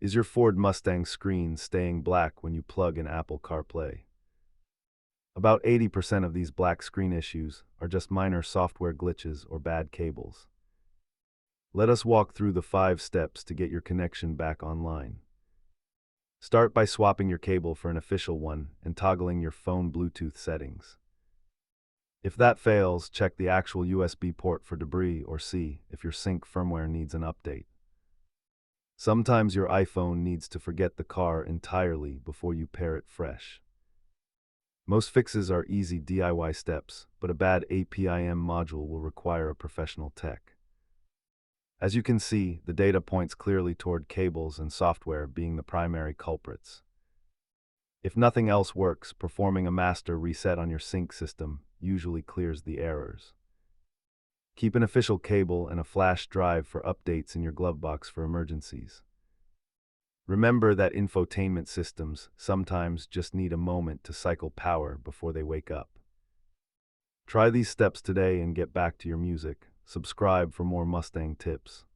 Is your Ford Mustang screen staying black when you plug in Apple CarPlay? About 80% of these black screen issues are just minor software glitches or bad cables. Let us walk through the 5 steps to get your connection back online. Start by swapping your cable for an official one and toggling your phone Bluetooth settings. If that fails, check the actual USB port for debris or see if your sync firmware needs an update. Sometimes your iPhone needs to forget the car entirely before you pair it fresh. Most fixes are easy DIY steps, but a bad APIM module will require a professional tech. As you can see, the data points clearly toward cables and software being the primary culprits. If nothing else works, performing a master reset on your sync system usually clears the errors. Keep an official cable and a flash drive for updates in your glove box for emergencies. Remember that infotainment systems sometimes just need a moment to cycle power before they wake up. Try these steps today and get back to your music. Subscribe for more Mustang tips.